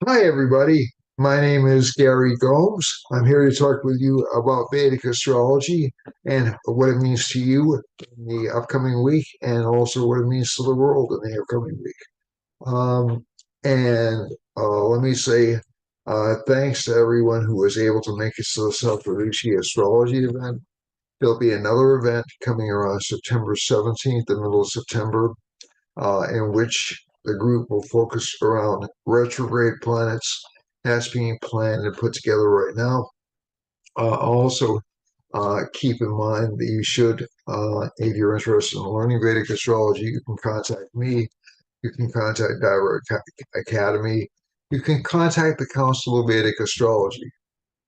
Hi, everybody. My name is Gary Gomes. I'm here to talk with you about Vedic astrology and what it means to you in the upcoming week, and also what it means to the world in the upcoming week. And let me say thanks to everyone who was able to make it to the Self-Rishi Astrology event. There'll be another event coming around September 17th, the middle of September, in which the group will focus around retrograde planets that's being planned and put together right now. Also, keep in mind that you should, if you're interested in learning Vedic astrology, you can contact me. You can contact Direct Academy. You can contact the Council of Vedic Astrology.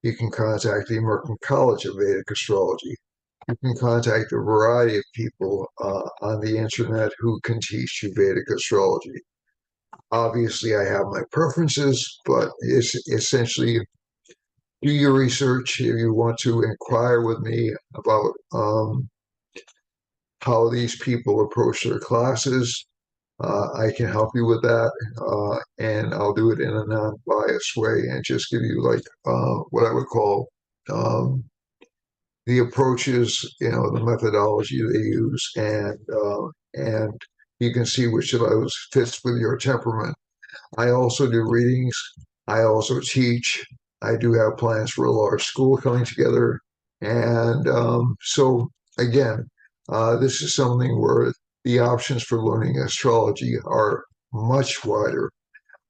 You can contact the American College of Vedic Astrology. You can contact a variety of people on the internet who can teach you Vedic astrology. Obviously, I have my preferences, but it's essentially do your research if you want to inquire with me about how these people approach their classes. I can help you with that, and I'll do it in a non-biased way and just give you like what I would call the approaches, the methodology they use, and you can see which of those fits with your temperament. I also do readings. I also teach. I do have plans for a large school coming together, and so again, this is something where the options for learning astrology are much wider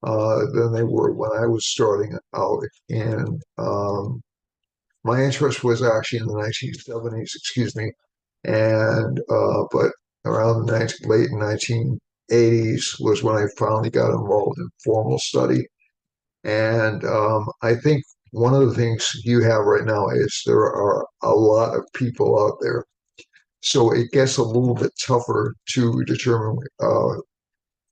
than they were when I was starting out. And my interest was actually in the 1970s, excuse me, and but around the late 1980s was when I finally got involved in formal study. And I think one of the things you have right now is there are a lot of people out there. So it gets a little bit tougher to determine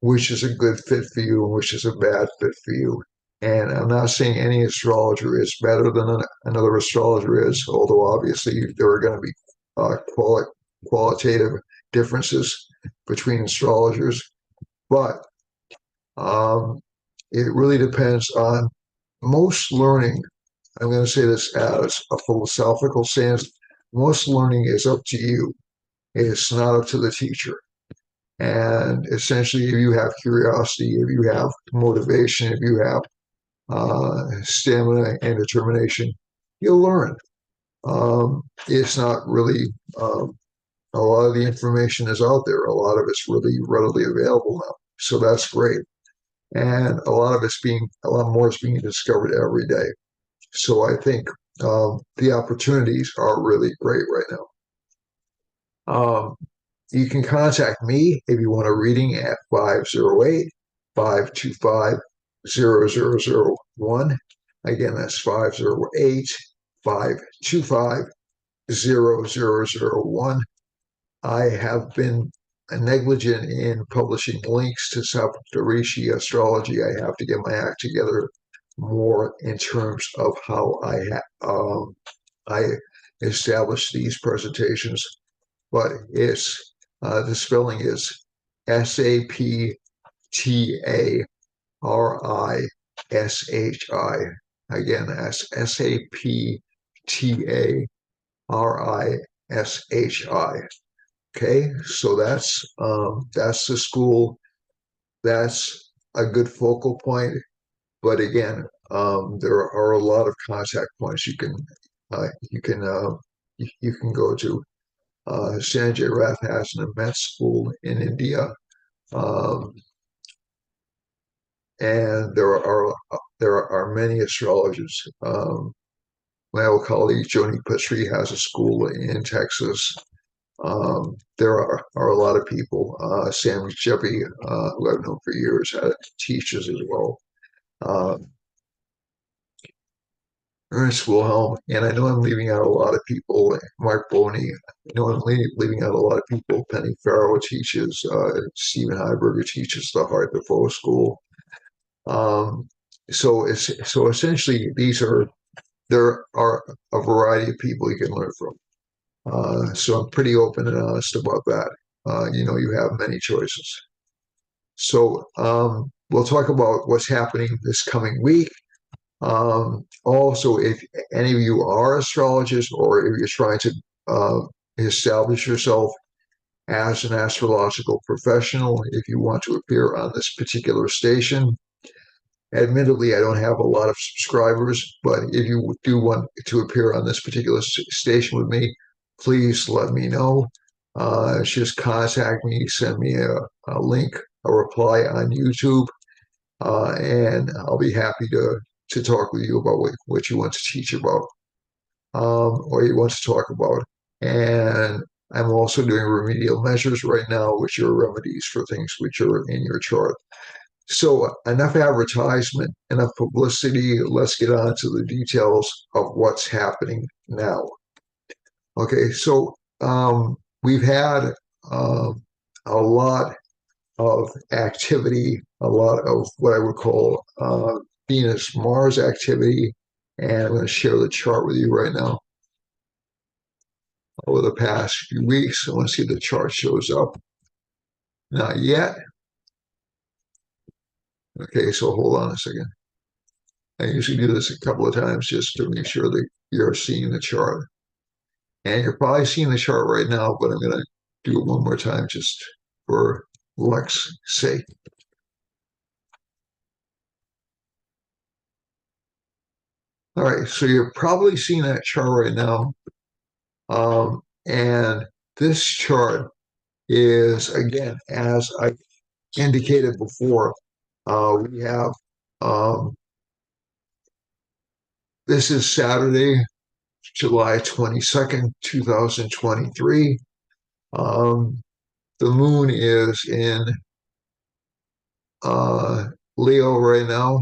which is a good fit for you and which is a bad fit for you. And I'm not saying any astrologer is better than another astrologer is, although obviously there are going to be qualitative differences between astrologers. But um, it really depends on most learning. I'm going to say this as a philosophical stance. Most learning is up to you. It's not up to the teacher. And essentially, if you have curiosity, if you have motivation, if you have stamina and determination, you'll learn. It's not really, a lot of the information is out there. A lot of it's really readily available now. So that's great. And a lot more is being discovered every day. So I think the opportunities are really great right now. You can contact me if you want a reading at 508 525 0001. Again, that's 508 525 0001. I have been negligent in publishing links to Saptarishi astrology. I have to get my act together more in terms of how I establish these presentations. But it's the spelling is Saptarishi. Again, that's Saptarishi. Okay, so that's the school. That's a good focal point. But again, there are a lot of contact points you can go to. Sanjay Rath has an immense school in India, um, and there are many astrologers. My old colleague Joni Petrie has a school in Texas. There are a lot of people. Sam Jeppy, who I've known for years, teaches as well. Um, Ernest Wilhelm, and I know I'm leaving out a lot of people. Mark Boney, I know I'm leaving out a lot of people. Penny Farrow teaches. Stephen Heiberger teaches the Heart Defoe School. Um, so essentially, there are a variety of people you can learn from. So I'm pretty open and honest about that. You have many choices. So we'll talk about what's happening this coming week. Also, if any of you are astrologists or if you're trying to establish yourself as an astrological professional, if you want to appear on this particular station, admittedly, I don't have a lot of subscribers, but if you do want to appear on this particular station with me, please let me know. Just contact me, send me a link, a reply on YouTube, and I'll be happy to talk with you about what you want to teach about, or you want to talk about. And I'm also doing remedial measures right now, which are remedies for things which are in your chart. So enough advertisement, enough publicity. Let's get on to the details of what's happening now. Okay, so we've had a lot of activity, a lot of what I would call Venus-Mars activity, and I'm going to share the chart with you right now. Over the past few weeks, I want to see if the chart shows up. Not yet. Okay, so hold on a second. I usually do this a couple of times just to make sure that you're seeing the chart. And you're probably seeing the chart right now, but I'm going to do it one more time just for luck's sake. All right, so you're probably seeing that chart right now. And this chart is, again, as I indicated before, we have this is Saturday, July 22nd, 2023. The moon is in Leo right now.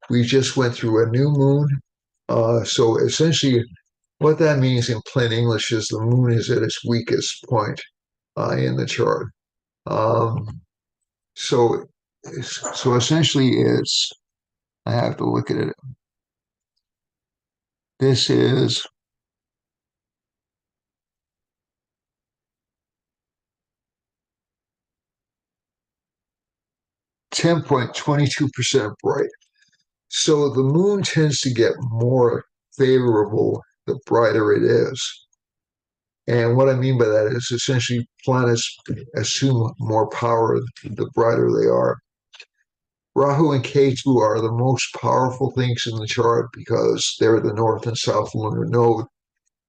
We just went through a new moon. So essentially, what that means in plain English is the moon is at its weakest point in the chart. So, so essentially, it's I have to look at it. This is (10.22% bright. So the moon tends to get more favorable the brighter it is. And what I mean by that is essentially planets assume more power the brighter they are. Rahu and Ketu are the most powerful things in the chart because they're the north and south lunar node.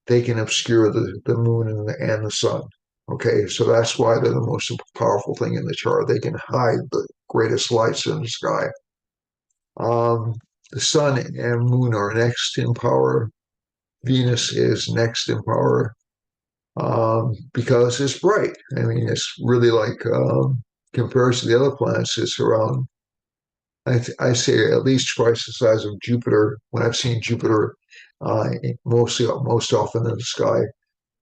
They can obscure the moon and the sun. Okay, so that's why they're the most powerful thing in the chart. They can hide the greatest lights in the sky. The sun and moon are next in power. Venus is next in power because it's bright. I mean, it's really like compared to the other planets, it's around I say at least twice the size of Jupiter. When I've seen Jupiter, most often in the sky,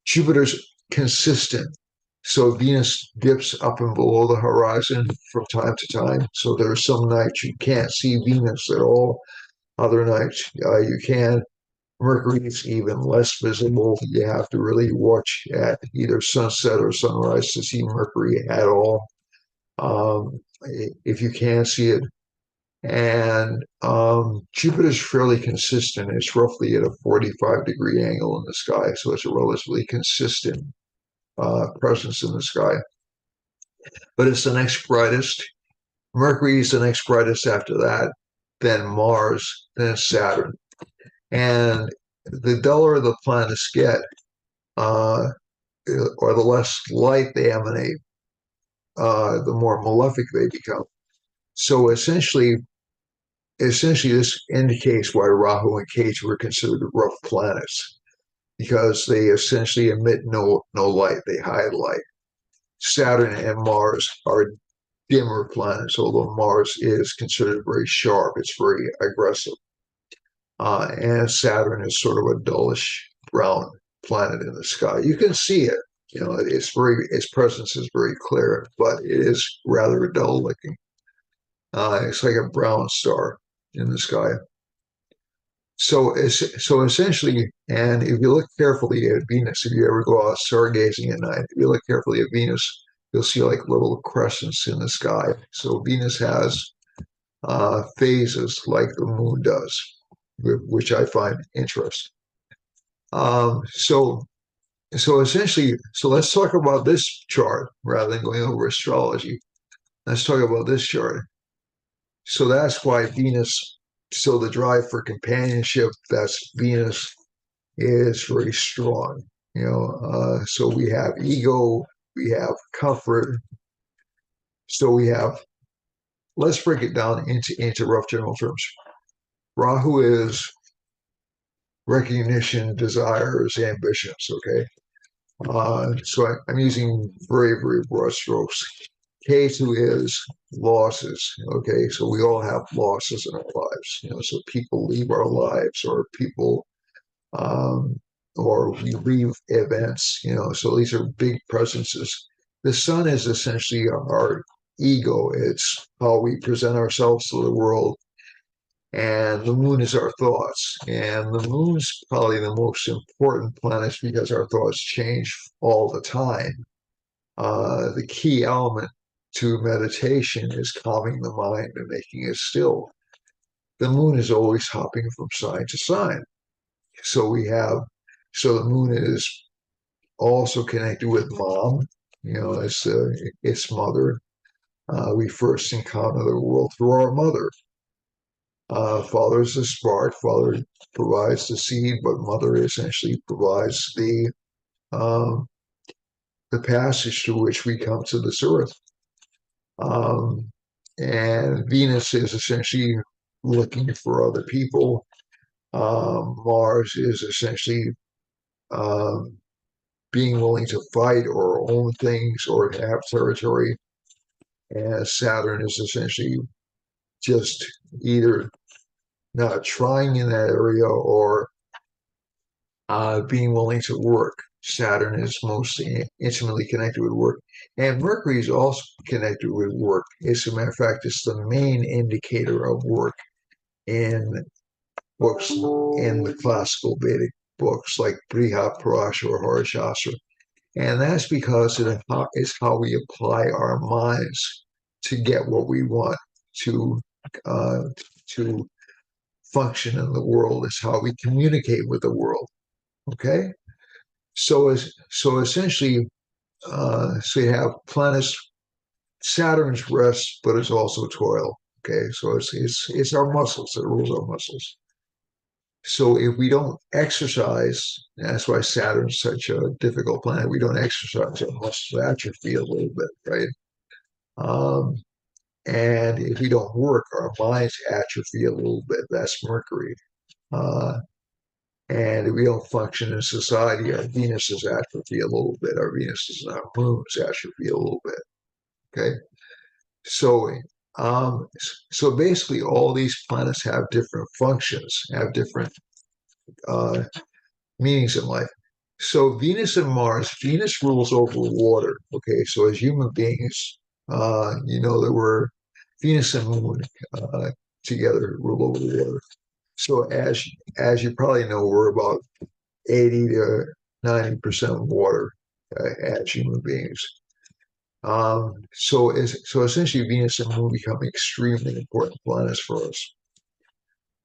Jupiter's consistent. So Venus dips up and below the horizon from time to time. So there are some nights you can't see Venus at all. Other nights you can. Mercury is even less visible. You have to really watch at either sunset or sunrise to see Mercury at all. If you can see it, and Jupiter's fairly consistent. It's roughly at a 45-degree angle in the sky, so it's a relatively consistent presence in the sky. But it's the next brightest. Mercury is the next brightest after that, then Mars, then Saturn. And the duller the planets get, or the less light they emanate, the more malefic they become. So essentially, this indicates why Rahu and Ketu were considered rough planets, because they essentially emit no light, they hide light. Saturn and Mars are dimmer planets, although Mars is considered very sharp, it's very aggressive. And Saturn is sort of a dullish brown planet in the sky. You can see it, its presence is very clear, but it is rather dull looking. It's like a brown star in the sky. So essentially, and if you look carefully at Venus, if you ever go out stargazing at night, if you look carefully at Venus, you'll see like little crescents in the sky. So Venus has phases like the moon does, which I find interesting. So so essentially, so let's talk about this chart rather than going over astrology. Let's talk about this chart. So that's why Venus, so the drive for companionship, that's Venus is very strong. So we have ego, we have comfort. So we have, let's break it down into rough general terms. Rahu is recognition, desires, ambitions. Okay. So I'm using very, very broad strokes. K2 is losses. Okay, so we all have losses in our lives. So people leave our lives, or people, um, or we leave events. So these are big presences. The sun is essentially our ego. It's how we present ourselves to the world, and the moon is our thoughts. And the moon's probably the most important planet because our thoughts change all the time. The key element to meditation is calming the mind and making it still. The moon is always hopping from sign to sign. So so the moon is also connected with mom, as its mother. We first encounter the world through our mother. Father is the spark. Father provides the seed, but mother essentially provides um, the passage through which we come to this earth. Um, and Venus is essentially looking for other people. Mars is essentially um, being willing to fight or own things or have territory. And Saturn is essentially just either not trying in that area or being willing to work. Saturn is most intimately connected with work. And Mercury is also connected with work. As a matter of fact, it's the main indicator of work in books, in the classical Vedic books like Brihat Parashara or Harishastra. And that's because it's how we apply our minds to get what we want to uh, to function in the world. It's how we communicate with the world. Okay, so essentially, so you have planets. Saturn's rest, but it's also toil. Okay, so it's our muscles that rules our muscles. So if we don't exercise, that's why Saturn's such a difficult planet. We don't exercise, our muscles atrophy a little bit, right? Um, and if we don't work, our minds atrophy a little bit. That's Mercury. Uh, and if we don't function in society, our Venus is atrophy a little bit. Our Venus is our moon's atrophy a little bit. Okay. So, um, so basically, all these planets have different functions, have different uh, meanings in life. So Venus and Mars, Venus rules over water. Okay, so as human beings, there were Venus and Moon uh, together rule over the water. So as you probably know, we're about 80 to 90% water as human beings. So essentially, Venus and Moon become extremely important planets for us.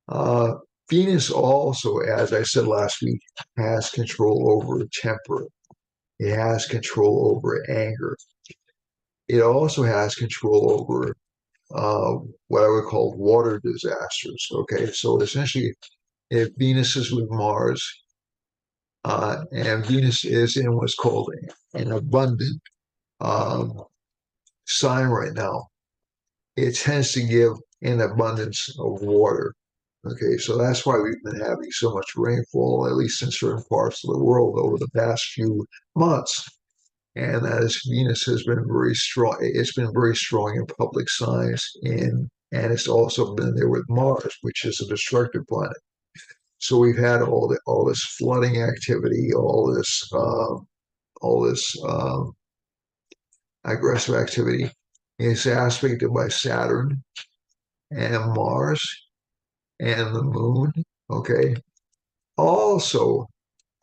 Uh, Venus also, as I said last week, has control over temper. It has control over anger. It also has control over what I would call water disasters. Okay, so essentially, if Venus is with Mars, and Venus is in what's called an abundant um, sign right now, it tends to give an abundance of water. Okay, so that's why we've been having so much rainfall, at least in certain parts of the world over the past few months. And that is Venus has been very strong. It's been very strong in public signs, and it's also been there with Mars, which is a destructive planet. So we've had all this flooding activity, all this aggressive activity. It's aspected by Saturn and Mars and the moon. Okay. Also,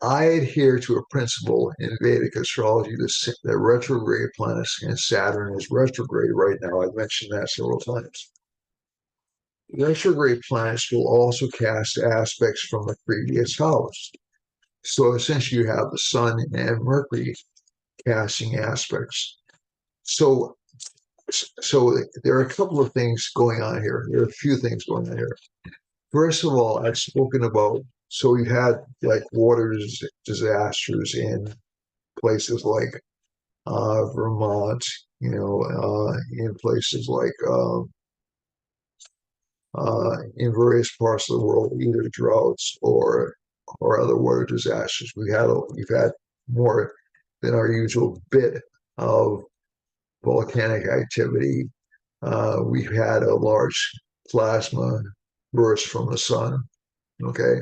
I adhere to a principle in Vedic astrology that retrograde planets, and Saturn is retrograde right now. I've mentioned that several times. Retrograde planets will also cast aspects from the previous house. So essentially, you have the Sun and Mercury casting aspects. So, so there are a couple of things going on here. There are a few things going on here. First of all, I've spoken about, so we had like water disasters in places like Vermont, in places like in various parts of the world, either droughts or other water disasters. We've had more than our usual bit of volcanic activity. We've had a large plasma burst from the sun. Okay,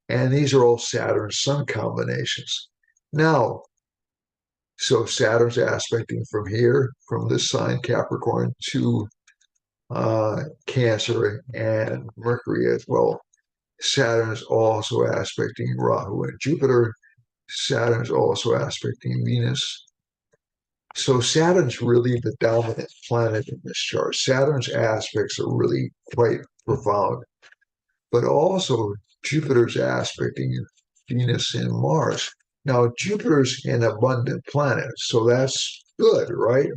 and these are all Saturn Sun combinations. Now, so Saturn's aspecting from here, from this sign Capricorn to Cancer and Mercury as well. Saturn is also aspecting Rahu and Jupiter. Saturn is also aspecting Venus. So Saturn's really the dominant planet in this chart. Saturn's aspects are really quite profound, but also Jupiter's aspecting Venus and Mars. Now, Jupiter's an abundant planet, so that's good, right?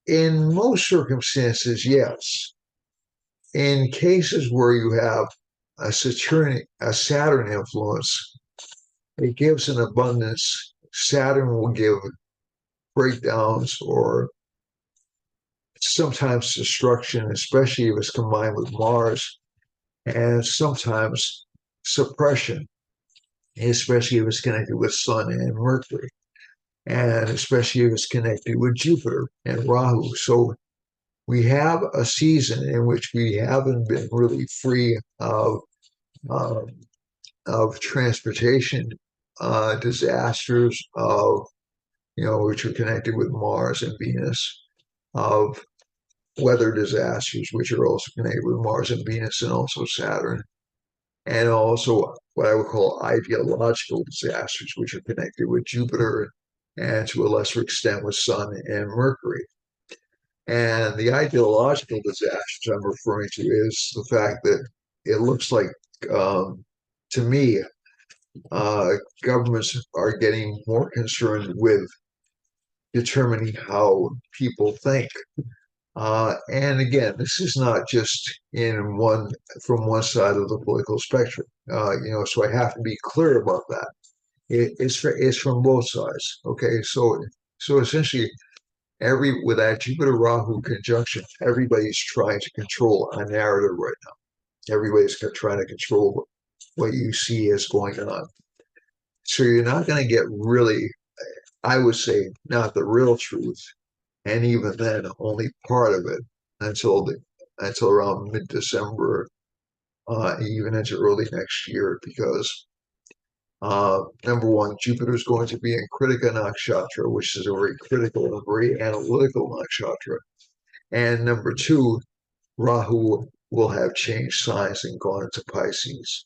In most circumstances, yes. In cases where you have a Saturn influence, it gives an abundance. Saturn will give breakdowns or sometimes destruction, especially if it's combined with Mars, and sometimes suppression, especially if it's connected with Sun and Mercury, and especially if it's connected with Jupiter and Rahu. So we have a season in which we haven't been really free um, of transportation disasters, of which are connected with Mars and Venus, of weather disasters, which are also connected with Mars and Venus, and also Saturn, and also what I would call ideological disasters, which are connected with Jupiter and to a lesser extent with Sun and Mercury. And the ideological disasters I'm referring to is the fact that it looks like, to me, uh, governments are getting more concerned with determining how people think. And again, this is not just in one from one side of the political spectrum. So I have to be clear about that. It's from both sides. Okay, so essentially, with that Jupiter Rahu conjunction, everybody's trying to control a narrative right now. Everybody's trying to control what you see is going on. So you're not going to get really, I would say, not the real truth, and even then, only part of it until until around mid-December, even into early next year, because number one, Jupiter is going to be in Kritika Nakshatra, which is a very critical and very analytical nakshatra. And number two, Rahu will have changed signs and gone into Pisces.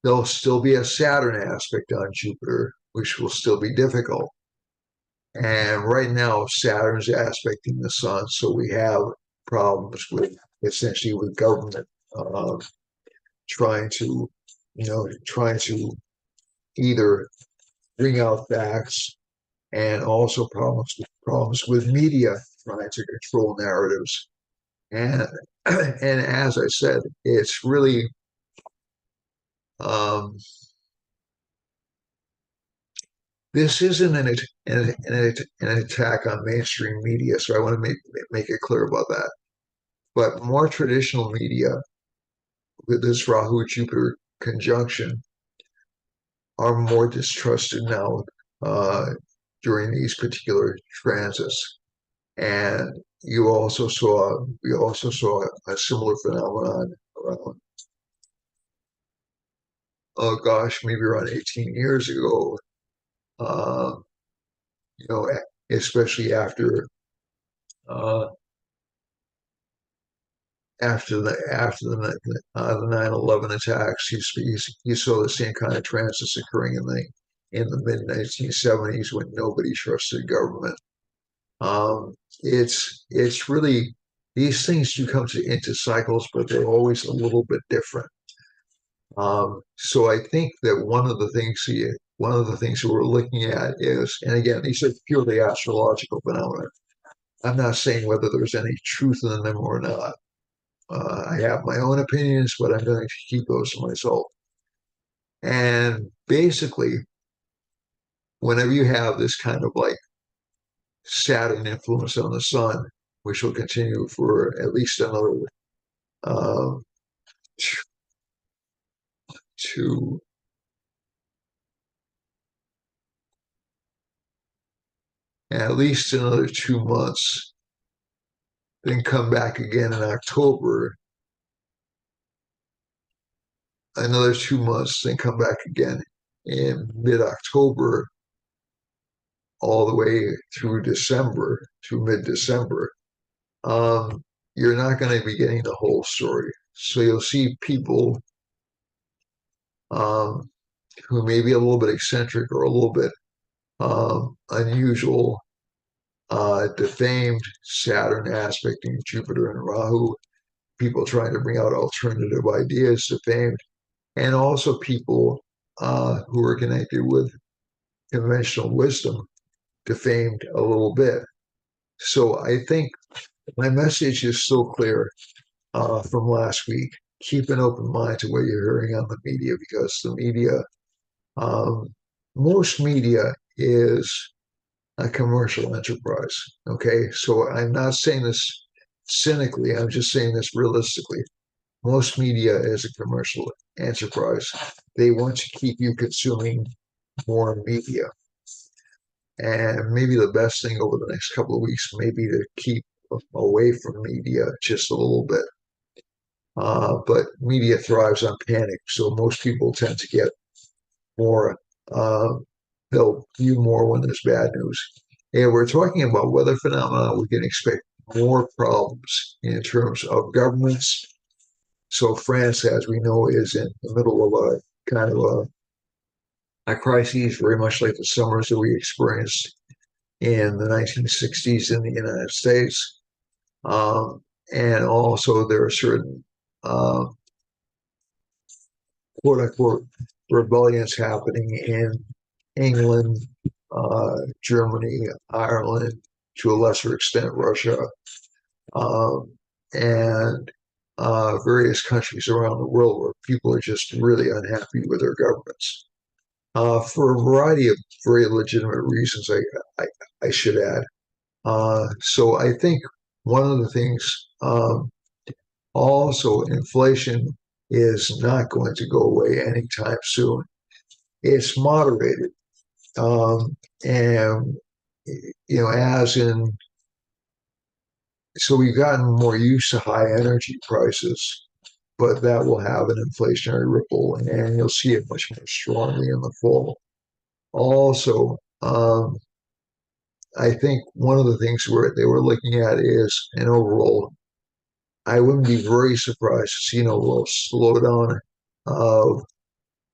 There'll still be a Saturn aspect on Jupiter, which will still be difficult. And right now, Saturn's aspecting the sun, so we have problems with essentially with government uh, trying to, trying to either bring out facts, and also problems with media trying to control narratives. And and as I said, it's really um, this isn't an attack on mainstream media, so I want to make it clear about that. But more traditional media with this Rahu Jupiter conjunction are more distrusted now during these particular transits. And we also saw a similar phenomenon around, oh gosh, maybe around 18 years ago, uh, you know, especially uh, the 9/11 attacks, you saw the same kind of transits occurring in the mid 1970s when nobody trusted government. It's really these things do come into cycles, but they're always a little bit different. So I think that one of the things that we're looking at is, and again, these are purely astrological phenomena. I'm not saying whether there's any truth in them or not. I have my own opinions, but I'm going to keep those to myself. And basically, whenever you have this kind of like Saturn influence on the sun, which will continue for at least another um, two, at least another 2 months, then come back again in October, another 2 months, then come back again in mid-October, all the way through December, through mid-December. Um, you're not going to be getting the whole story. So you'll see people um, who may be a little bit eccentric or a little bit unusual, defamed Saturn aspecting Jupiter and Rahu, people trying to bring out alternative ideas, defamed, and also people who are connected with conventional wisdom, defamed a little bit. So I think my message is still clear from last week. Keep an open mind to what you're hearing on the media, because the media, um, most media is a commercial enterprise. Okay. So I'm not saying this cynically, I'm just saying this realistically. Most media is a commercial enterprise. They want to keep you consuming more media. And maybe the best thing over the next couple of weeks may be to keep away from media just a little bit. But media thrives on panic. So most people tend to get more, uh, they'll view more when there's bad news. And we're talking about weather phenomena. We can expect more problems in terms of governments. So France, as we know, is in the middle of a kind of a crisis, very much like the summers that we experienced in the 1960s in the United States. Um, and also there are certain uh, quote unquote rebellions happening in England, Germany, Ireland, to a lesser extent, Russia, um, and various countries around the world where people are just really unhappy with their governments for a variety of very legitimate reasons, I should add. So I think one of the things also, inflation is not going to go away anytime soon. It's moderated. And, as in, so we've gotten more used to high energy prices, but that will have an inflationary ripple, and you'll see it much more strongly in the fall. Also, I think one of the things they were looking at is an overall, I wouldn't be very surprised to see an overall slowdown of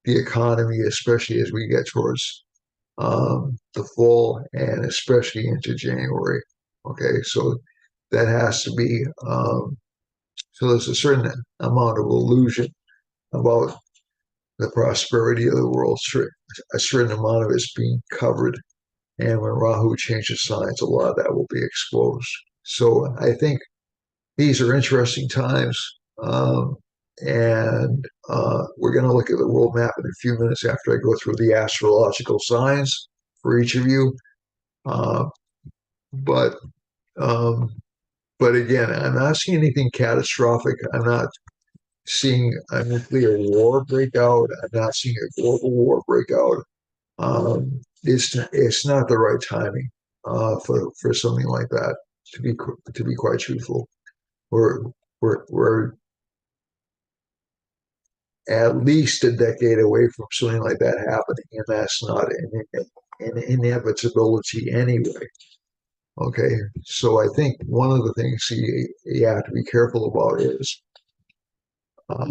the economy, especially as we get towards the fall and especially into January. Okay, so that has to be, so there's a certain amount of illusion about the prosperity of the world. A certain amount of it's being covered. And when Rahu changes signs, a lot of that will be exposed. So I think these are interesting times. And we're going to look at the world map in a few minutes after I go through the astrological signs for each of you. Uh, but um, but again, I'm not seeing anything catastrophic. I'm not seeing a nuclear war break out. I'm not seeing a global war break out. It's not the right timing for something like that. To be quite truthful, we're we're at least a decade away from something like that happening, and that's not an inevitability anyway. Okay, so I think one of the things you have to be careful about is uh,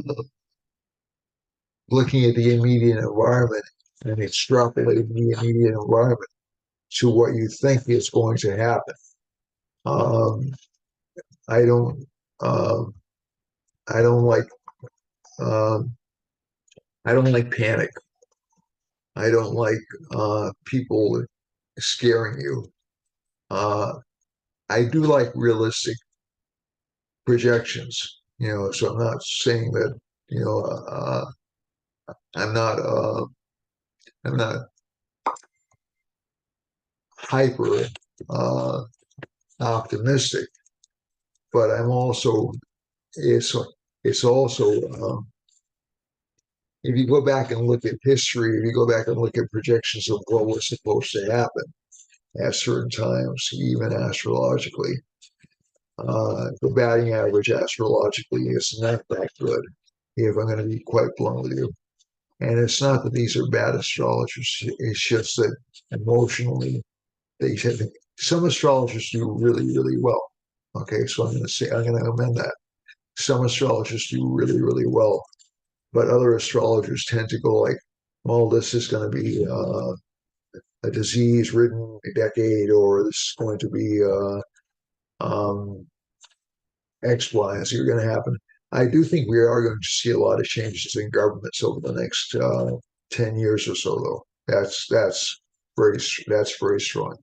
looking at the immediate environment and extrapolating the immediate environment to what you think is going to happen. Um, I don't, um, I don't like, um, I don't like panic. I don't like people scaring you. Uh, I do like realistic projections, so I'm not saying that, you know, I'm not, I'm not hyper uh, optimistic, but I'm also, it's, it's also, if you go back and look at history, if you go back and look at projections of what was supposed to happen at certain times, even astrologically, the batting average astrologically is not that good, if I'm going to be quite blunt with you. And it's not that these are bad astrologers, it's just that emotionally, they have, some astrologers do really, really well. Okay, so I'm going to amend that. Some astrologers do really, really well, but other astrologers tend to go like, well, this is going to be a disease-ridden decade, or this is going to be X, Y, and Z are going to happen. I do think we are going to see a lot of changes in governments over the next 10 years or so, though. That's very strong.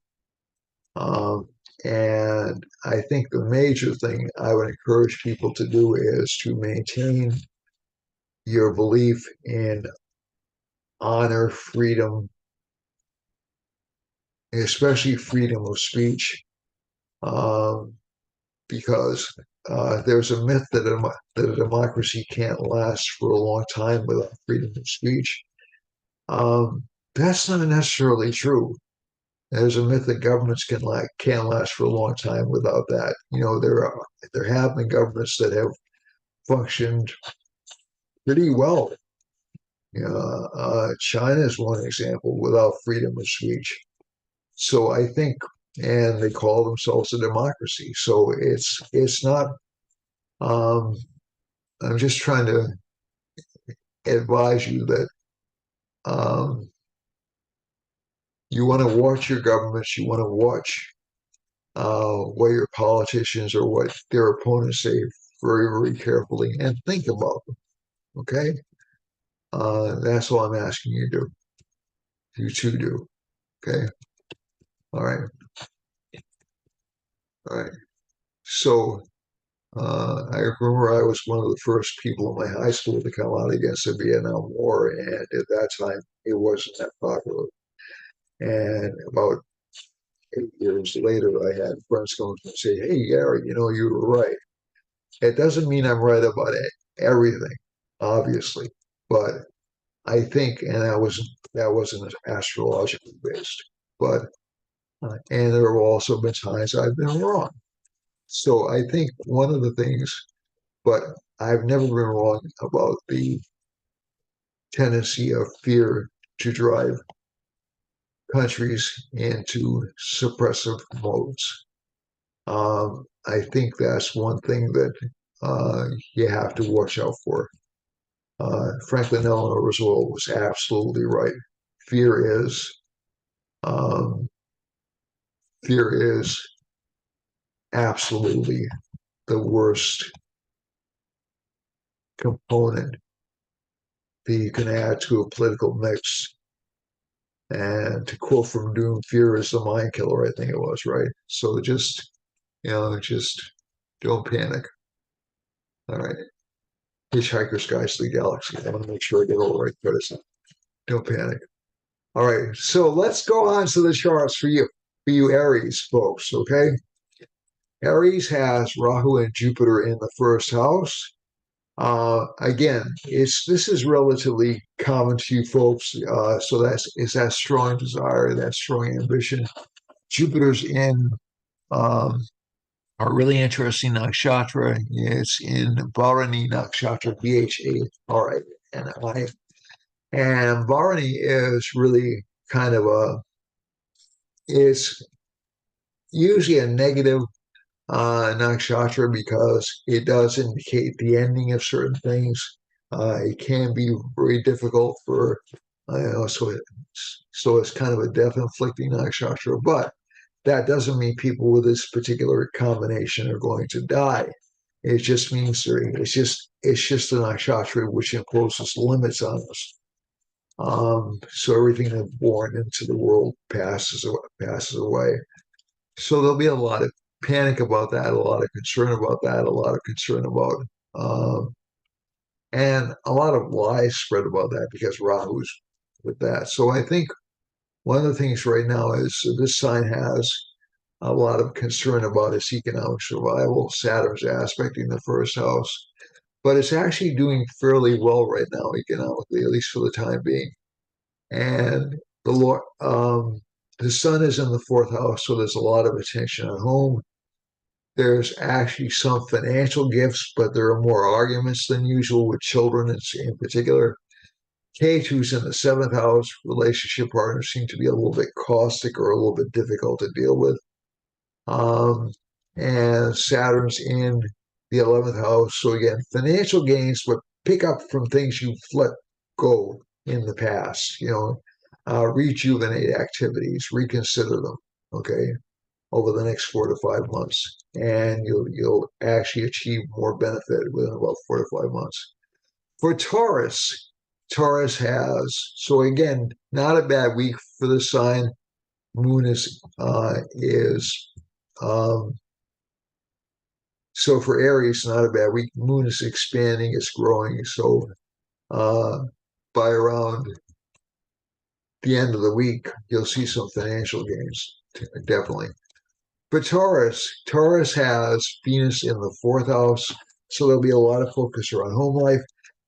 Um, and I think the major thing I would encourage people to do is to maintain your belief in honor, freedom, especially freedom of speech, um, because there's a myth that a democracy can't last for a long time without freedom of speech. That's not necessarily true. There's a myth that governments can't last for a long time without that. There have been governments that have functioned pretty well. China is one example without freedom of speech. So I think, and they call themselves a democracy. So it's not. Um, I'm just trying to advise you that um, you want to watch your governments. You want to watch what your politicians or what their opponents say very, very carefully and think about them. Okay, that's all I'm asking you to do. You two do. Okay. All right. All right. So I remember I was one of the first people in my high school to come out against the Vietnam War, and at that time it wasn't that popular. And about 8 years later, I had friends come and say, "Hey, Gary, you were right." It doesn't mean I'm right about everything, obviously, but I think, and that wasn't astrologically based, but and there have also been times I've been wrong. So I think one of the things, but I've never been wrong about the tendency of fear to drive countries into suppressive modes. I think that's one thing that you have to watch out for. Franklin Delano Roosevelt was absolutely right. Fear is um, fear is absolutely the worst component that you can add to a political mix. And to quote from Doom, fear is the mind killer, I think it was, right? So just don't panic. All right. Hitchhiker's Guide to the Galaxy. I want to make sure I get all the right credits. Don't panic. All right. So let's go on to the charts for you Aries folks. Okay. Aries has Rahu and Jupiter in the first house. Again, this is relatively common to you folks. So it's that strong desire, that strong ambition. Jupiter's in um, a really interesting nakshatra. It's in Bharani nakshatra, Bharani. And Bharani is really kind of it's usually a negative nakshatra because it does indicate the ending of certain things. It can be very difficult for, so it's kind of a death inflicting nakshatra, but that doesn't mean people with this particular combination are going to die. It just means it's just a nakshatra which imposes limits on us. So everything that's born into the world passes away. So there'll be a lot of panic about that, a lot of concern about that, a lot of concern about, um, and a lot of lies spread about that because Rahu's with that. So I think one of the things right now is this sign has a lot of concern about its economic survival. Saturn's aspecting the first house, but it's actually doing fairly well right now economically, at least for the time being. And the Lord, the sun is in the fourth house, so there's a lot of attention at home. There's actually some financial gifts, but there are more arguments than usual with children in particular. K2's in the seventh house. Relationship partners seem to be a little bit caustic or a little bit difficult to deal with. Um, and Saturn's in the 11th house. So again, financial gains, but pick up from things you've let go in the past, rejuvenate activities, reconsider them. Okay. Over the next 4 to 5 months, and you'll actually achieve more benefit within about 4 to 5 months. For Taurus, Taurus has so again not a bad week for the sign. Moon is so for Aries, not a bad week. Moon is expanding, it's growing. So uh, by around the end of the week, you'll see some financial gains, definitely. But Taurus has Venus in the fourth house, so there'll be a lot of focus around home life.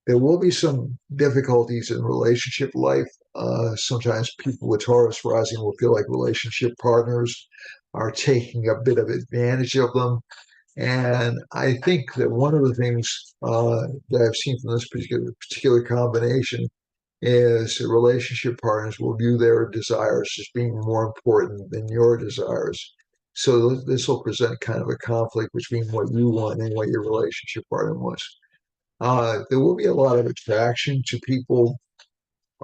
There will be some difficulties in relationship life. Sometimes people with Taurus rising will feel like relationship partners are taking a bit of advantage of them. And I think that one of the things that I've seen from this particular combination is that relationship partners will view their desires as being more important than your desires. So this will present kind of a conflict between what you want and what your relationship partner wants. There will be a lot of attraction to people,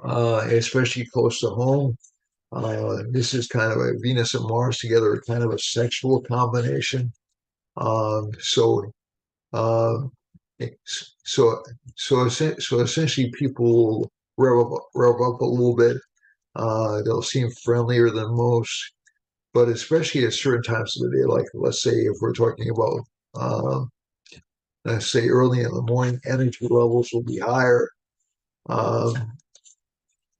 especially close to home. This is kind of a Venus and Mars together, kind of a sexual combination. So, um, so, so essentially, people rev up a little bit. They'll seem friendlier than most, but especially at certain times of the day, like let's say if we're talking about, um, let's say early in the morning, energy levels will be higher. Um,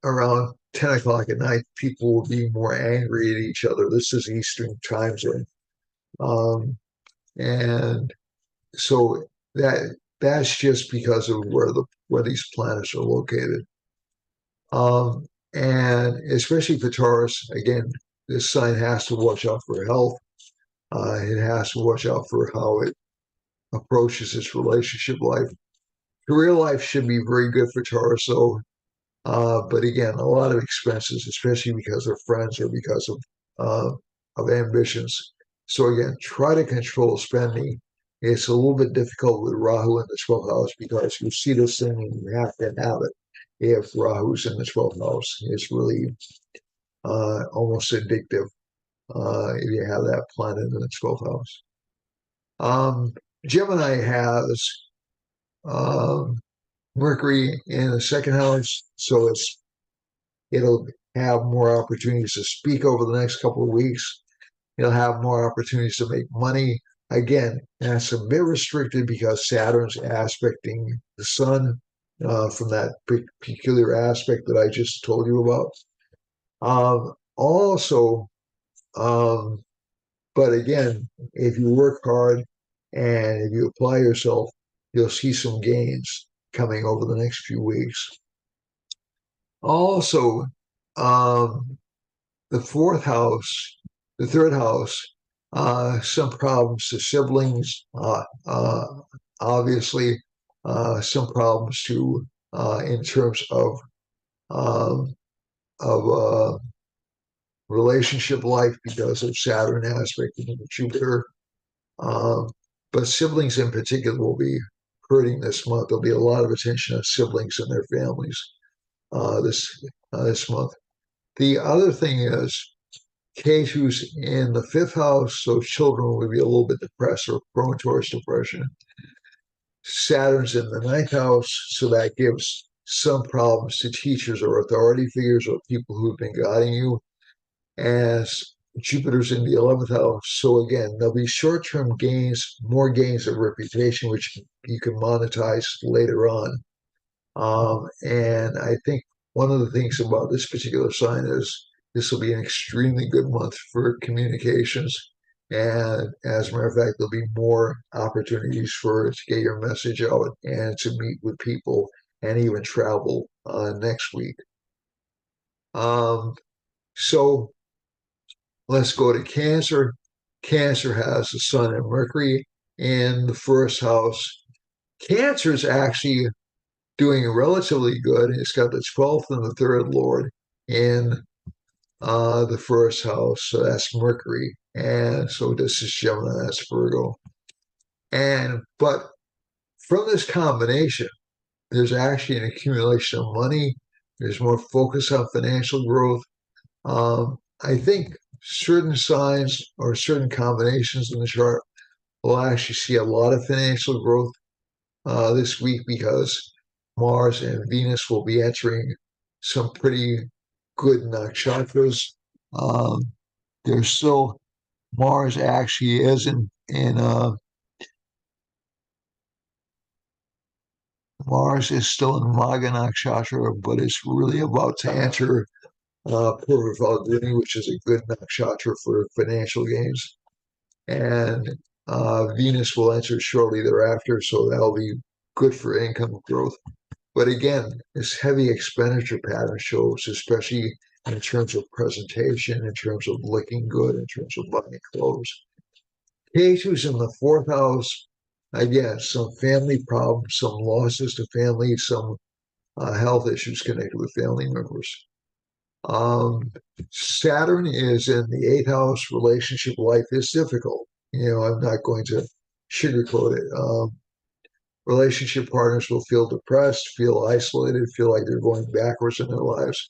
Around 10 o'clock at night, people will be more angry at each other. This is Eastern time zone. Um, and so that's just because of where these planets are located. And especially for Taurus, again, this sign has to watch out for health. It has to watch out for how it approaches its relationship life. Career life should be very good for Taurus, though. But again, a lot of expenses, especially because of friends or because of ambitions. So again, try to control spending. It's a little bit difficult with Rahu in the 12th house because you see this thing and you have to have it. If Rahu's in the 12th house, it's really almost addictive if you have that planet in the 12th house. Gemini has um, Mercury in the second house, so it'll have more opportunities to speak over the next couple of weeks. It'll have more opportunities to make money. Again, that's a bit restricted because Saturn's aspecting the sun from that peculiar aspect that I just told you about. Also, but again, if you work hard and if you apply yourself, you'll see some gains coming over the next few weeks. Also, the fourth house, the third house, some problems to siblings, obviously, some problems to in terms um, of relationship life because of Saturn aspecting Jupiter. Um, but siblings in particular will be hurting this month. There'll be a lot of attention on siblings and their families uh, this this month. The other thing is K2's in the fifth house, so children will be a little bit depressed or prone towards depression. Saturn's in the ninth house, so that gives some problems to teachers or authority figures or people who've been guiding you. As Jupiter's in the 11th house, so again, there'll be short-term gains, more gains of reputation, which you can monetize later on. And I think one of the things about this particular sign is this will be an extremely good month for communications. And as a matter of fact, there'll be more opportunities for to get your message out and to meet with people and even travel next week. So let's go to Cancer. Cancer has the Sun and Mercury in the first house. Cancer is actually doing relatively good. It's got the 12th and the third Lord in the first house. So that's Mercury. And so this is Gemini, that's Virgo. But from this combination, there's actually an accumulation of money. There's more focus on financial growth. I think certain signs or certain combinations in the chart will actually see a lot of financial growth this week because Mars and Venus will be entering some pretty good nakshatras. Um, there's still Mars actually is in Mars is still in Maga nakshatra, but it's really about to enter Purva Falguni, which is a good nakshatra for financial gains. And Venus will enter shortly thereafter, so that'll be good for income growth. But again, this heavy expenditure pattern shows, especially in terms of presentation, in terms of looking good, in terms of buying clothes. K2's in the fourth house. Again, some family problems, some losses to family, some health issues connected with family members. Saturn is in the eighth house. Relationship life is difficult. I'm not going to sugarcoat it. Relationship partners will feel depressed, feel isolated, feel like they're going backwards in their lives.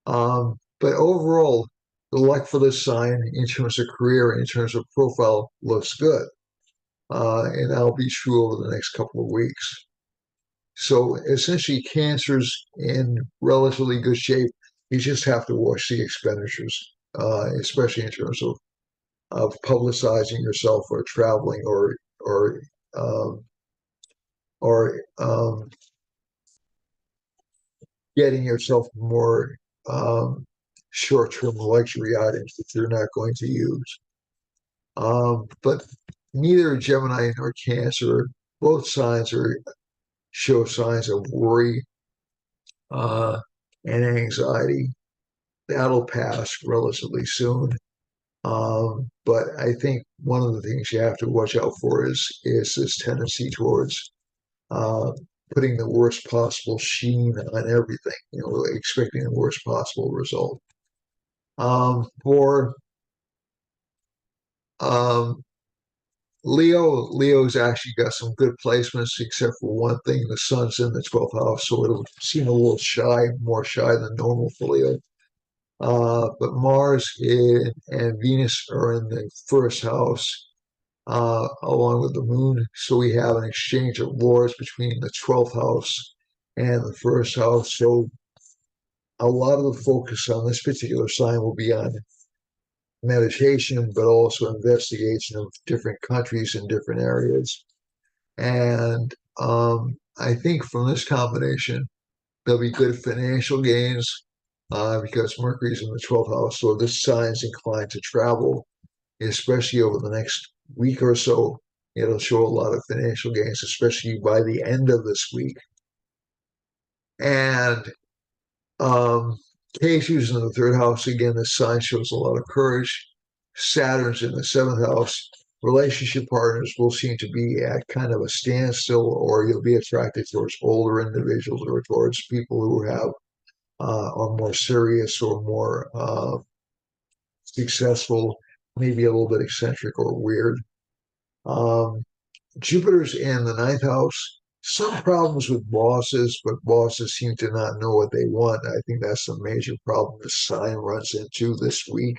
But overall, the luck for this sign in terms of career, in terms of profile, looks good. And that'll be true over the next couple of weeks. So essentially, Cancer's in relatively good shape. You just have to watch the expenditures, especially in terms of publicizing yourself or traveling or um, or getting yourself more short-term luxury items that you're not going to use. But neither Gemini nor Cancer, both signs show signs of worry and anxiety. That'll pass relatively soon. But I think one of the things you have to watch out for is this tendency towards uh, putting the worst possible sheen on everything, expecting the worst possible result. For um, Leo's actually got some good placements, except for one thing: the sun's in the 12th house, so it'll seem a little shy, more shy than normal for Leo. But and Venus are in the first house, along with the moon. So we have an exchange of lords between the 12th house and the first house. So a lot of the focus on this particular sign will be on meditation, but also investigation of different countries and different areas. And I think from this combination, there'll be good financial gains because Mercury's in the 12th house. So this sign is inclined to travel, especially over the next week or so. It'll show a lot of financial gains, especially by the end of this week. And K2's in the third house. Again, this sign shows a lot of courage. Saturn's in the seventh house. Relationship partners will seem to be at kind of a standstill, or you'll be attracted towards older individuals or towards people who have are more serious or more successful, maybe a little bit eccentric or weird. Um, Jupiter's in the ninth house. Some problems with bosses, but bosses seem to not know what they want. I think that's the major problem the sign runs into this week.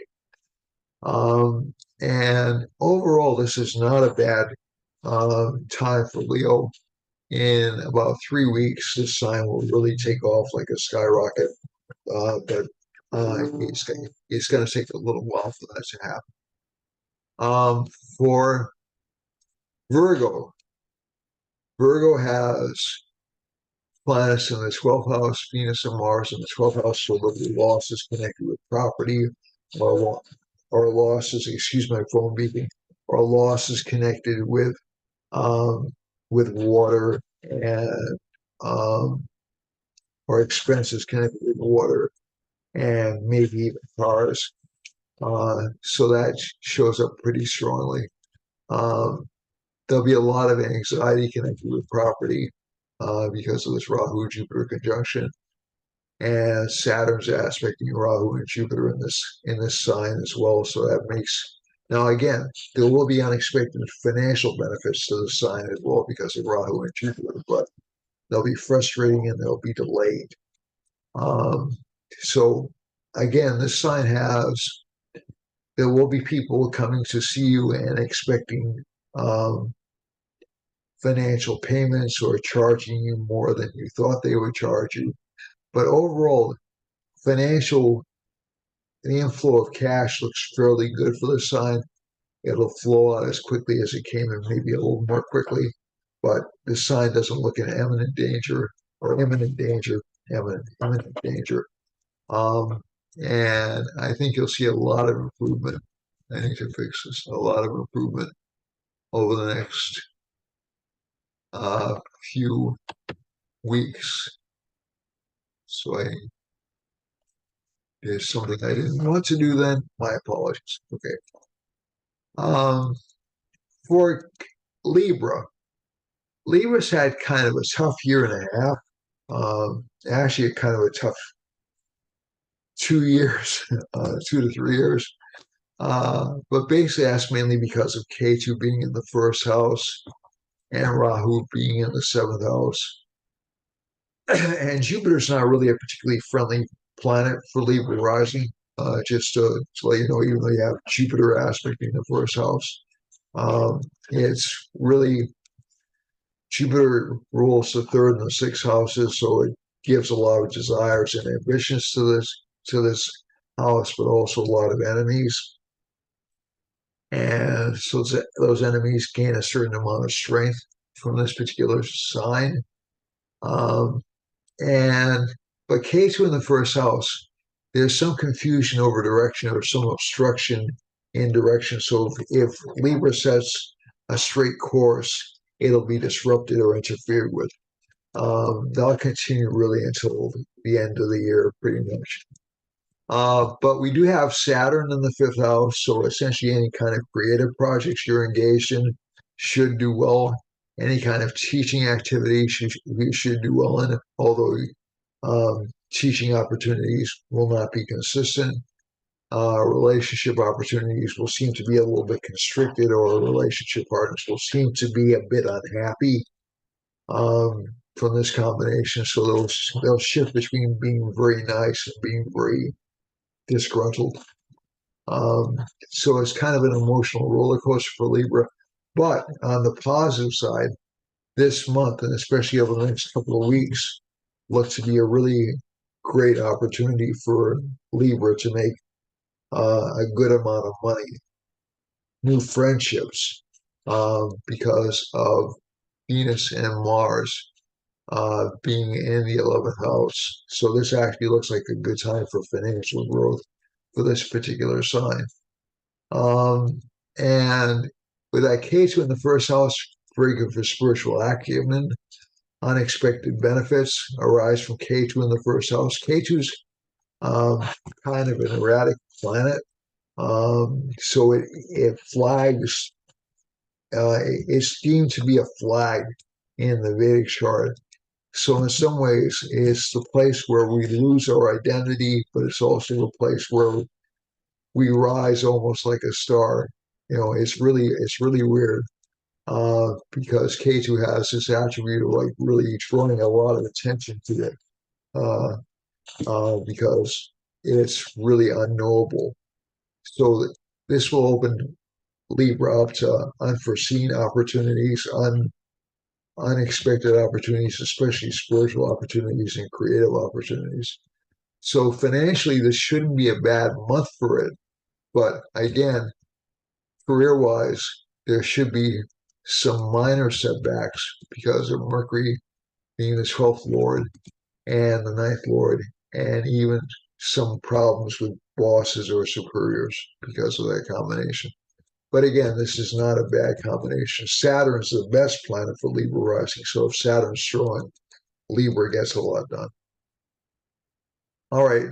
And overall, this is not a bad time for Leo. In about 3 weeks, this sign will really take off like a skyrocket. But it's going to take a little while for that to happen. For Virgo, Virgo has planets in the 12th house, Venus and Mars in the 12th house, so there'll be losses connected with property or, or losses, excuse my phone beeping, or losses connected um, with water and or expenses connected with water and maybe even cars. So that shows up pretty strongly. Um, there'll be a lot of anxiety connected with property because of this Rahu Jupiter conjunction, and Saturn's aspecting Rahu and Jupiter in this sign as well. So that makes now again there will be unexpected financial benefits to the sign as well because of Rahu and Jupiter, but they'll be frustrating and they'll be delayed. So again, this sign has there will be people coming to see you and expecting um, financial payments or charging you more than you thought they would charge you. But overall, financial, the inflow of cash looks fairly good for the sign. It'll flow out as quickly as it came and maybe a little more quickly. But the sign doesn't look in imminent danger or imminent danger, imminent danger. Um, and I think you'll see a lot of improvement. I need to fix this. A lot of improvement over the next few weeks. So there's something I didn't want to do then. My apologies. Okay. Um, for Libra, Libra's had kind of a tough year and a half. Actually, kind of a tough 2 years, 2 to 3 years. But basically, that's mainly because of K2 being in the first house and Rahu being in the seventh house. And Jupiter's not really a particularly friendly planet for Libra rising. Just to let you know, even though you have Jupiter aspect in the first house, it's really Jupiter rules the third and the sixth houses, so it gives a lot of desires and ambitions to this house, but also a lot of enemies. And so those enemies gain a certain amount of strength from this particular sign. Um, and but K2 in the first house, there's some confusion over direction or some obstruction in direction. So if Libra sets a straight course, it'll be disrupted or interfered with. That'll continue really until the end of the year, pretty much. But we do have Saturn in the fifth house, so essentially any kind of creative projects you're engaged in should do well. Any kind of teaching activity we should do well in, although teaching opportunities will not be consistent. Relationship opportunities will seem to be a little bit constricted, or relationship partners will seem to be a bit unhappy from this combination. So they'll shift between being very nice and being very disgruntled. So it's kind of an emotional roller coaster for Libra. But on the positive side, this month, and especially over the next couple of weeks, looks to be a really great opportunity for Libra to make a good amount of money, new friendships, because of Venus and Mars being in the 11th house. So this actually looks like a good time for financial growth for this particular sign. And with that K2 in the first house, very good for spiritual acumen. Unexpected benefits arise from K2 in the first house. K2's kind of an erratic planet. So it flags, it's deemed to be a flag in the Vedic chart. So in some ways, it's the place where we lose our identity, but it's also a place where we rise almost like a star. It's really weird because K2 has this attribute of like really drawing a lot of attention to it uh, because it's really unknowable. So this will open Libra up to unforeseen opportunities, unexpected opportunities, especially spiritual opportunities and creative opportunities. So financially, this shouldn't be a bad month for it. But again, career wise, there should be some minor setbacks because of Mercury being the 12th Lord and the ninth Lord, and even some problems with bosses or superiors because of that combination. But again, this is not a bad combination. Saturn's the best planet for Libra rising. So if Saturn's strong, Libra gets a lot done. All right.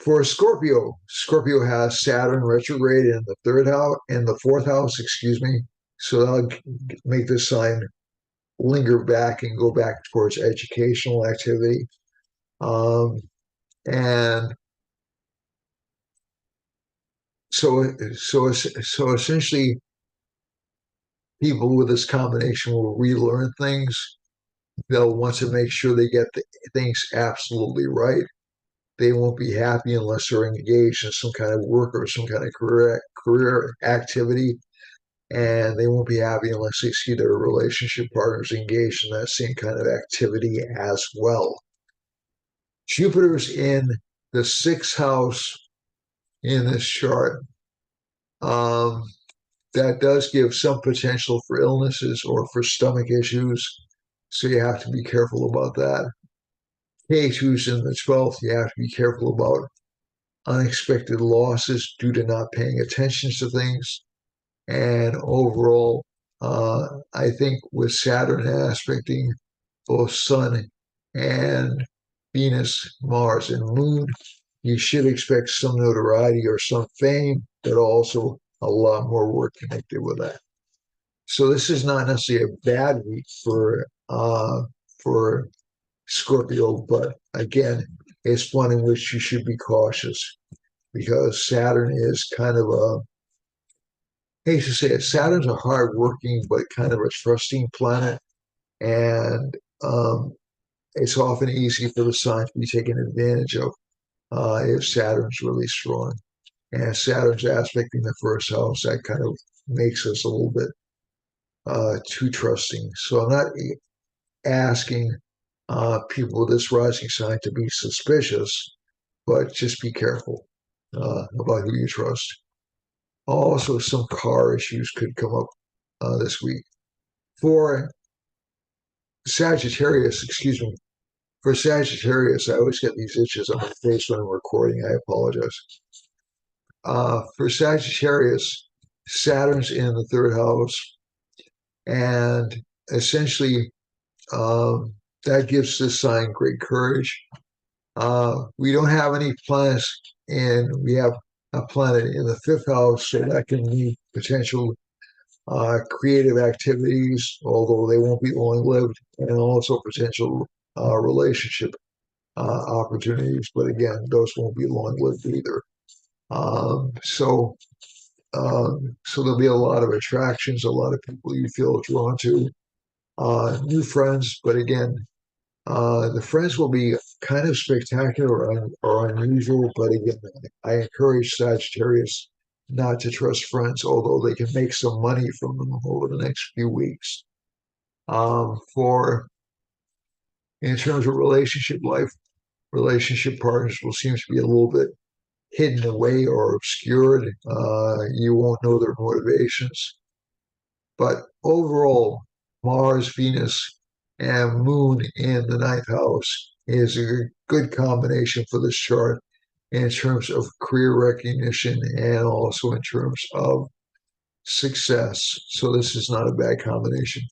For Scorpio, Scorpio has Saturn retrograde in the third house, in the fourth house, excuse me. So that'll make this sign linger back and go back towards educational activity. Um, and so essentially, people with this combination will relearn things. They'll want to make sure they get things absolutely right. They won't be happy unless they're engaged in some kind of work or some kind of career activity, and they won't be happy unless they see their relationship partners engaged in that same kind of activity as well. Jupiter's in the sixth house in this chart. Um, that does give some potential for illnesses or for stomach issues, so you have to be careful about that. K2's in the 12th, you have to be careful about unexpected losses due to not paying attention to things. And overall, I think with Saturn aspecting both Sun and Venus, Mars, and Moon, you should expect some notoriety or some fame, but also a lot more work connected with that. So this is not necessarily a bad week for Scorpio, but again, it's one in which you should be cautious because Saturn is kind of a, I hate to say it, Saturn's a hardworking but kind of a trusting planet, and it's often easy for the sign to be taken advantage of if Saturn's really strong. And Saturn's aspecting the first house, that kind of makes us a little bit too trusting. So I'm not asking people with this rising sign to be suspicious, but just be careful about who you trust. Also, some car issues could come up this week. For Sagittarius, excuse me, for Sagittarius, I always get these itches on my face when I'm recording. I apologize. For Sagittarius, Saturn's in the third house, and essentially that gives this sign great courage. We don't have any planets, and we have a planet in the fifth house, so that can mean potential creative activities, although they won't be long-lived, and also potential relationship opportunities. But again, those won't be long-lived either. So there'll be a lot of attractions, a lot of people you feel drawn to, new friends. But again, the friends will be kind of spectacular or unusual. But again, I encourage Sagittarius not to trust friends, although they can make some money from them over the next few weeks. For in terms of relationship life, relationship partners will seem to be a little bit hidden away or obscured. You won't know their motivations. But overall, Mars, Venus, and Moon in the ninth house is a good combination for this chart in terms of career recognition and also in terms of success. So this is not a bad combination.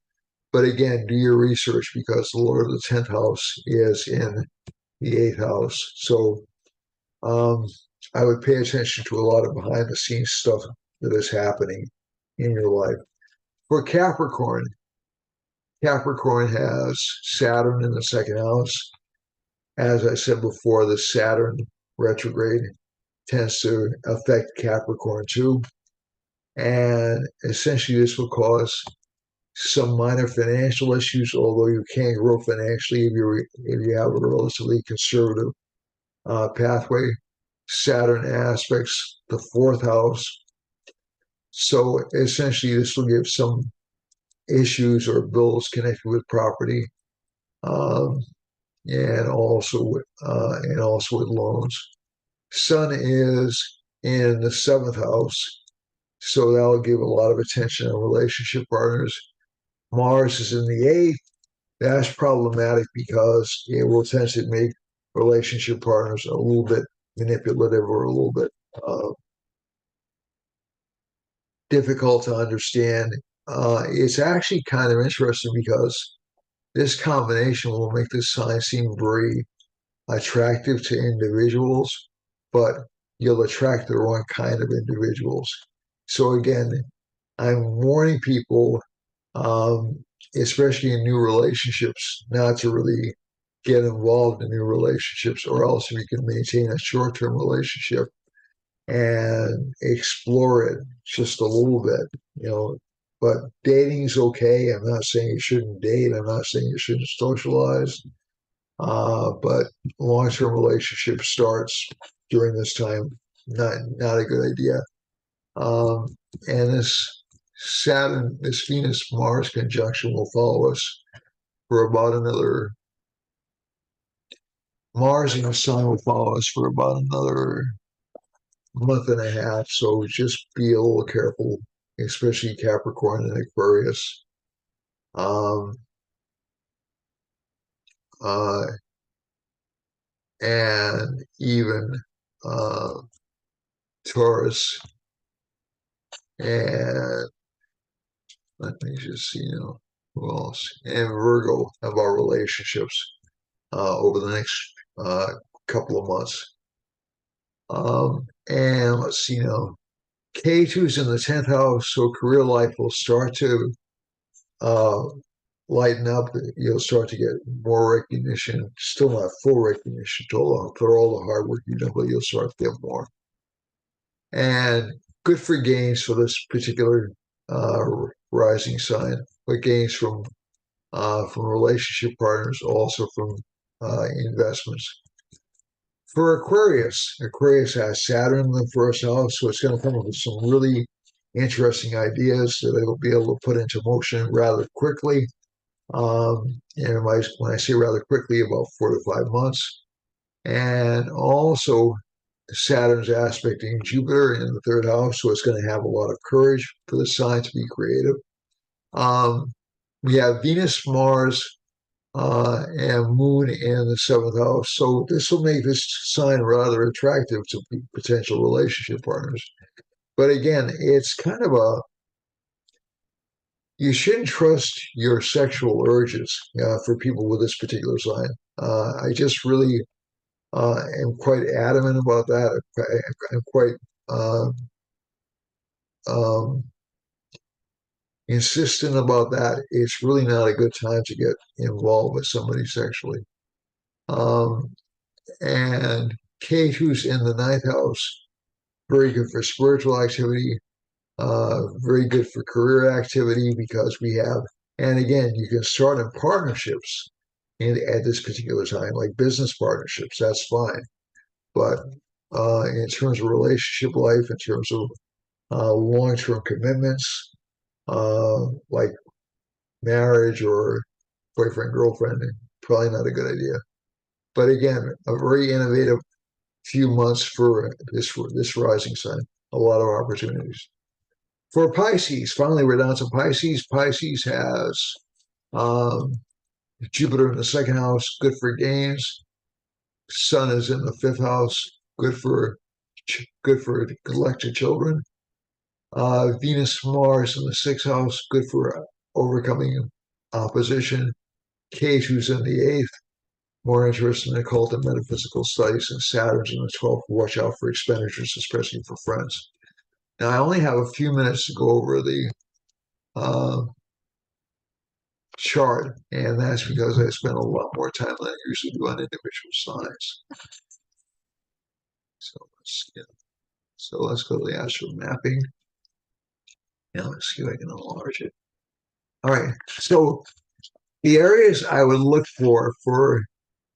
But again, do your research because the Lord of the 10th house is in the eighth house. So um, I would pay attention to a lot of behind the scenes stuff that is happening in your life. For Capricorn, Capricorn has Saturn in the second house. As I said before, the Saturn retrograde. tends to affect Capricorn too. And essentially, this will cause some minor financial issues, although you can grow financially if you have a relatively conservative pathway. Saturn aspects the fourth house. So essentially, this will give some issues or bills connected with property, um, and also with loans. Sun is in the seventh house, so that will give a lot of attention to relationship partners. Mars is in the eighth. That's problematic because it will tend to make relationship partners a little bit manipulative or a little bit difficult to understand. It's actually kind of interesting because this combination will make this sign seem very attractive to individuals, but you'll attract the wrong kind of individuals. So again, I'm warning people, um, especially in new relationships, not to really get involved in new relationships, or else if you can maintain a short-term relationship and explore it just a little bit. But dating's okay. I'm not saying you shouldn't date. I'm not saying you shouldn't socialize. But long-term relationship starts during this time. Not a good idea. Um, and this Venus Mars conjunction will follow us for about another. Mars and the Sun will follow us for about another month and a half. So just be a little careful, especially Capricorn and Aquarius. Um, uh, and even uh, Taurus, and let me just see who else, and Virgo have our relationships over the next couple of months. And let's see now. K2's in the 10th house, so career life will start to uh, lighten up. You'll start to get more recognition, still not full recognition for all the hard work you've done, but you'll start to get more. And good for gains for this particular uh, rising sign, but gains from relationship partners, also from investments. For Aquarius, Aquarius has Saturn in the first house, so it's going to come up with some really interesting ideas that it'll be able to put into motion rather quickly. And when I say rather quickly, about 4 to 5 months. And also, Saturn's aspecting Jupiter in the third house, so it's going to have a lot of courage for the sign to be creative. We have Venus, Mars, and Moon in the seventh house, so this will make this sign rather attractive to potential relationship partners. But again, it's kind of you shouldn't trust your sexual urges for people with this particular sign. I just really am quite adamant about that. I'm quite um, insistent about that. It's really not a good time to get involved with somebody sexually. Um, and Kate, who's in the ninth house, very good for spiritual activity, very good for career activity because we have, and again, you can start in partnerships at this particular time, like business partnerships. That's fine. But in terms of relationship life, in terms of long-term commitments, like marriage or boyfriend, girlfriend, probably not a good idea. But again, a very innovative few months for this rising sign. A lot of opportunities. For Pisces, finally, we're down to Pisces. Pisces has um, Jupiter in the second house, good for gains. Sun is in the fifth house, good for collected children. Venus, Mars in the sixth house, good for overcoming opposition. Cage, who's in the eighth, more interested in occult and metaphysical studies, and Saturn's in the 12th. Watch out for expenditures, especially for friends. Now, I only have a few minutes to go over the uh, chart, and that's because I spend a lot more time than I usually do on individual signs. So So let's go to the astro mapping. Now let's see if I can enlarge it. All right. So the areas I would look for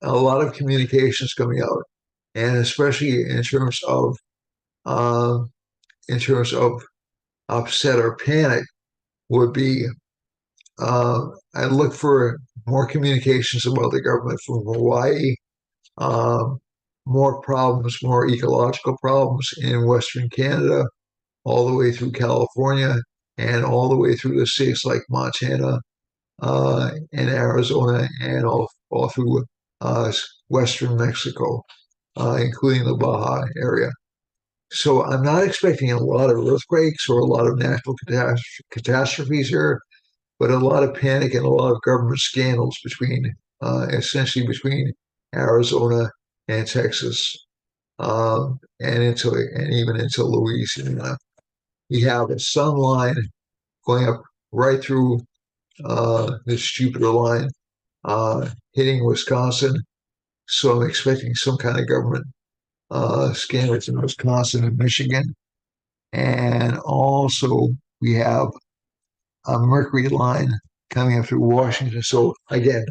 a lot of communications coming out, and especially uh, in terms of upset or panic, would be I look for more communications about the government from Hawaii, um, more problems, more ecological problems in Western Canada, all the way through California, and all the way through the states like Montana and Arizona, and all through uh, Western Mexico, including the Baja area. So I'm not expecting a lot of earthquakes or a lot of natural catastrophes here, but a lot of panic and a lot of government scandals essentially between Arizona and Texas, and even into Louisiana. We have a sun line going up right through this Jupiter line, hitting Wisconsin. So I'm expecting some kind of government scandals in Wisconsin and Michigan. And also we have a Mercury line coming up through Washington. So again,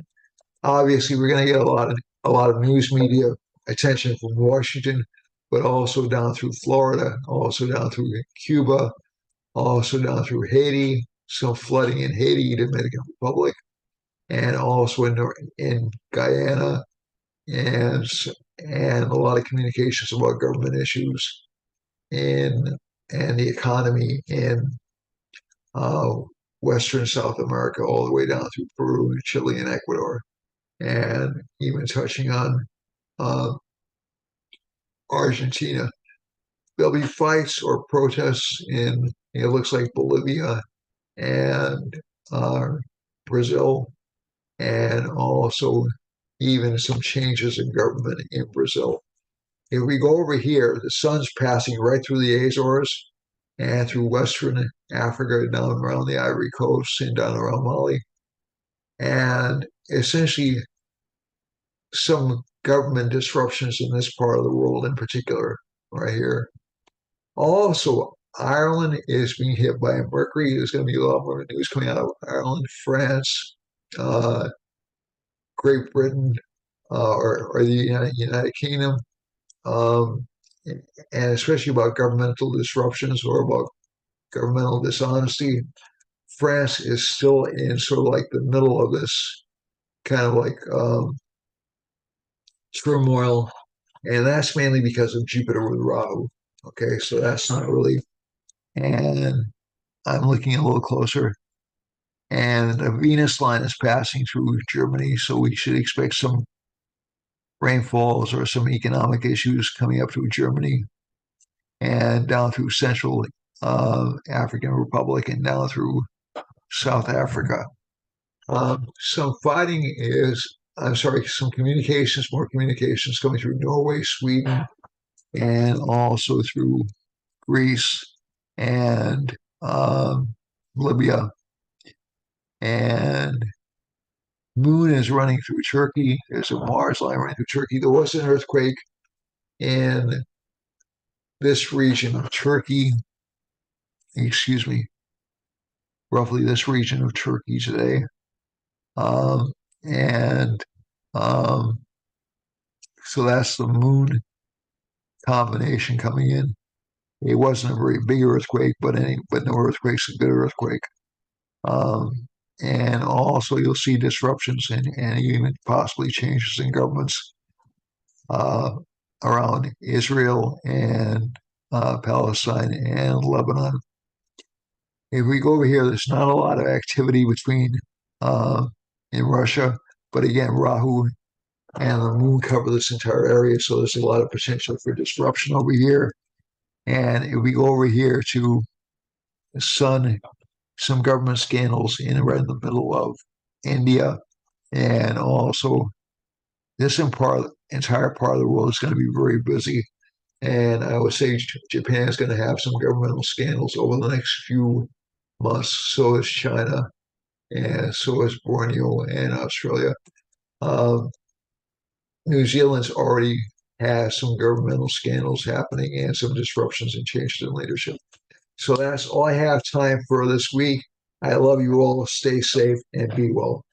obviously we're going to get a lot of news media attention from Washington, but also down through Florida, also down through Cuba, also down through Haiti, some flooding in Haiti, Dominican Republic, and also in Guyana, and and a lot of communications about government issues in and the economy in uh, Western South America, all the way down through Peru, Chile, and Ecuador, and even touching on uh, Argentina. There'll be fights or protests in, it looks like, Bolivia and uh, Brazil, and also even some changes in government in Brazil. If we go over here, the sun's passing right through the Azores and through Western Africa, down around the Ivory Coast and down around Mali. And essentially, some government disruptions in this part of the world in particular, right here. Also, Ireland is being hit by Mercury. There's going to be a lot more news coming out of Ireland, France, uh, Great Britain, or the United Kingdom, um, and especially about governmental disruptions or about governmental dishonesty. France is still in sort of like the middle of this kind of like turmoil, and that's mainly because of Jupiter with Rahu. Okay, so that's not really. And I'm looking a little closer, and the Venus line is passing through Germany, so we should expect some rainfalls or some economic issues coming up through Germany and down through Central African Republic and down through South Africa. Some fighting is, I'm sorry, some communications, more communications coming through Norway, Sweden, and also through Greece and Libya. And Moon is running through Turkey. There's a Mars line running through Turkey. There was an earthquake in this region of Turkey, excuse me, roughly this region of Turkey today. Um, and um, so that's the Moon combination coming in. It wasn't a very big earthquake, but no earthquake's a good earthquake. Um, and also you'll see disruptions and even possibly changes in governments uh, around Israel and Palestine and Lebanon. If we go over here, there's not a lot of activity between uh, in Russia, but again, Rahu and the moon cover this entire area, so there's a lot of potential for disruption over here. And if we go over here to the sun, some government scandals right in the middle of India, and also this entire part of the world is going to be very busy. And I would say Japan is going to have some governmental scandals over the next few months. So is China, and so is Borneo and Australia. Um, New Zealand's already has some governmental scandals happening and some disruptions and changes in leadership. So that's all I have time for this week. I love you all. Stay safe and be well.